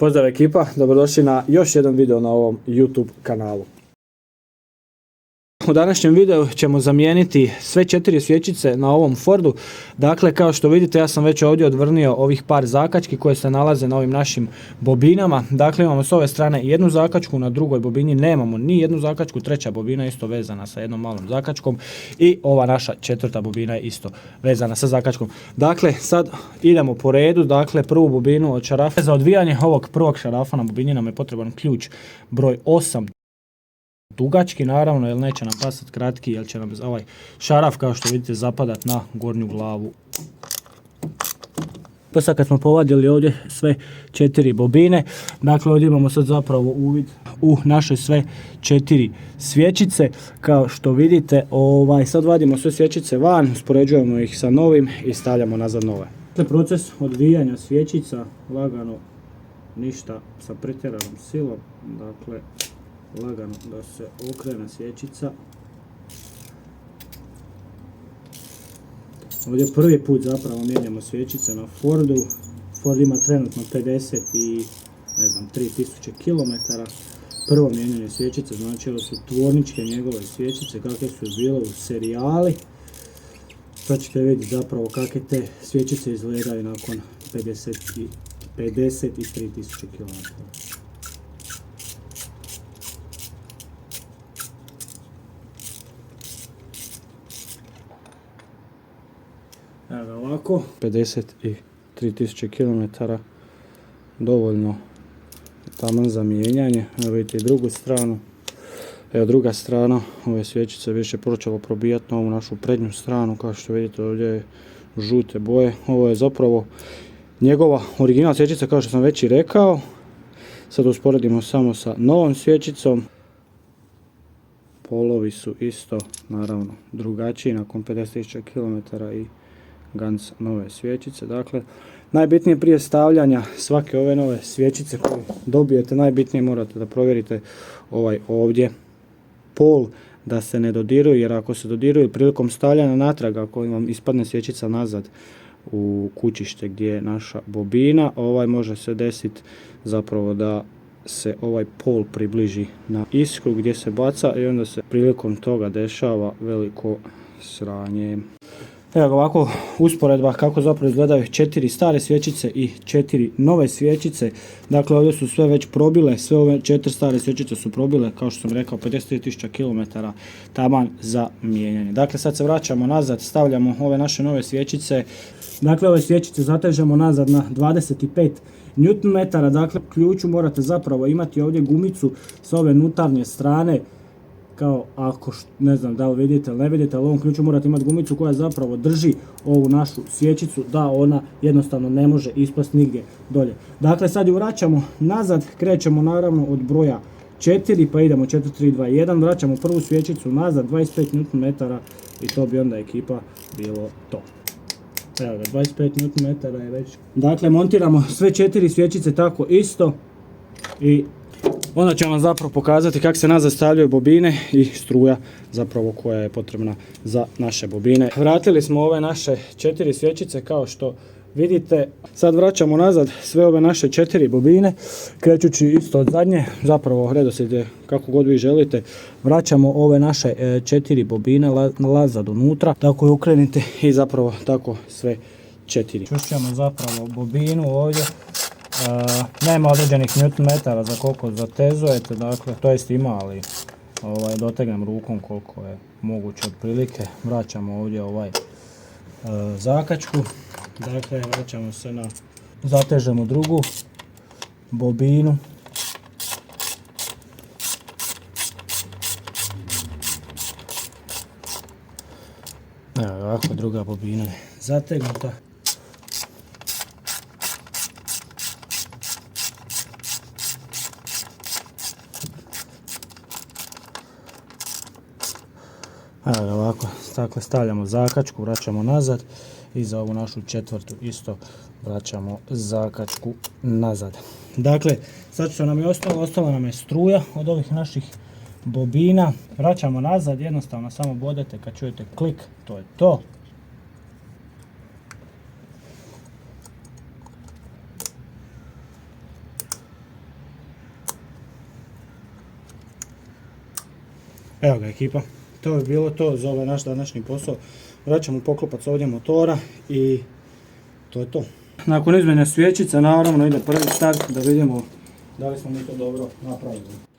Pozdrav ekipa, dobrodošli na još jedan video na ovom YouTube kanalu. U današnjem videu ćemo zamijeniti sve 4 svječice na ovom Fordu. Dakle, kao što vidite, ja sam već ovdje odvrnio ovih par zakački koje se nalaze na ovim našim bobinama. Dakle, imamo s ove strane jednu zakačku, na drugoj bobini nemamo ni jednu zakačku, treća bobina je isto vezana sa jednom malom zakačkom i ova naša četvrta bobina je isto vezana sa zakačkom. Dakle, sad idemo po redu. Dakle, prvu bobinu od šarafa. Za odvijanje ovog prvog šarafa na bobini nam je potreban ključ broj 8. Dugački naravno, jer neće nam pasati kratki, jer će nam ovaj šaraf, kao što vidite, zapadat na gornju glavu. Pa sad kad smo povadili ovdje sve 4 bobine, dakle ovdje imamo sad zapravo uvid u naše sve 4 svječice. Kao što vidite, sad vadimo sve svječice van, uspoređujemo ih sa novim i stavljamo nazad nove. Dakle, proces odvijanja svječica, lagano, ništa sa pretjeranom silom, dakle lagano da se okrene svječica. Ovdje prvi put zapravo mijenjamo svječice na Fordu. Ford ima trenutno 30 3000 km. Prvo mijenjanje svječice, znači ovo su tvorničke njegove svječice kakve su bile u serijali. Sad ćete vidjeti zapravo kakve te svječice izgledaju nakon 53 000 km. Evo ga ovako, 53 000 km, dovoljno taman za mijenjanje. Evo vidite i drugu stranu. Evo druga strana, ove svječice više počelo probijati na ovu našu prednju stranu. Kao što vidite, ovdje je žute boje. Ovo je zapravo njegova original svječica, kao što sam već i rekao. Sad usporedimo samo sa novom svječicom. Polovi su isto, naravno, drugačiji nakon 50 000 km i Ganz nove svječice. Dakle, najbitnije prije stavljanja svake ove nove svječice koje dobijete, najbitnije morate da provjerite ovaj ovdje pol da se ne dodiruje, jer ako se dodiruje prilikom stavljanja natrag, ako vam ispadne svječica nazad u kućište gdje je naša bobina, može se desiti zapravo da se ovaj pol približi na iskru gdje se baca i onda se prilikom toga dešava veliko sranje. Evo ga ovako usporedba kako zapravo izgledaju 4 stare svječice i 4 nove svječice. Dakle, ovdje su sve već probile, sve ove 4 stare svječice su probile, kao što sam rekao, 50 000 km taman za mijenjanje. Dakle, sad se vraćamo nazad, stavljamo ove naše nove svječice. Dakle, ove svječice zatežemo nazad na 25 Nm. Dakle, u ključu morate zapravo imati ovdje gumicu s ove unutarnje strane, kao ako, ne znam da li vidite ili ne vidite, ali u ovom ključu morate imati gumicu koja zapravo drži ovu našu svječicu da ona jednostavno ne može ispasti nigdje dolje. Dakle, sad ju vraćamo nazad, krećemo naravno od broja 4 pa idemo 4, 3, 2, 1, vraćamo prvu svječicu nazad 25 Nm i to bi onda ekipa bilo to. Evo ga, 25 Nm je već. Dakle, montiramo sve 4 svječice tako isto i onda ću vam zapravo pokazati kako se nazad stavljaju bobine i struja zapravo koja je potrebna za naše bobine. Vratili smo ove naše 4 svječice kao što vidite. Sad vraćamo nazad sve ove naše 4 bobine, krećući isto od zadnje, zapravo redoslijed je kako god vi želite. Vraćamo ove naše 4 bobine nazad unutra, tako je ukrenite i zapravo tako sve 4. Čušćamo zapravo bobinu ovdje. Nema određenih newton-metara za koliko zatezujete, dakle, to jest ima, ali dotegnem rukom koliko je moguće otprilike. Vraćamo ovdje zakačku, dakle vraćamo se na, zatežemo drugu bobinu. Evo ovako, druga bobina je zategnuta. Evo ovako, dakle stavljamo zakačku, vraćamo nazad i za ovu našu četvrtu isto vraćamo zakačku nazad. Dakle, sad što nam je ostala nam je struja od ovih naših bobina. Vraćamo nazad, jednostavno samo bodete kad čujete klik, to je to. Evo ga ekipa, to bi bilo to za ovaj naš današnji posao. Vraćamo poklopac ovdje motora i to je to. Nakon izmjene svječica naravno ide prvi start da vidimo da li smo mi to dobro napravili.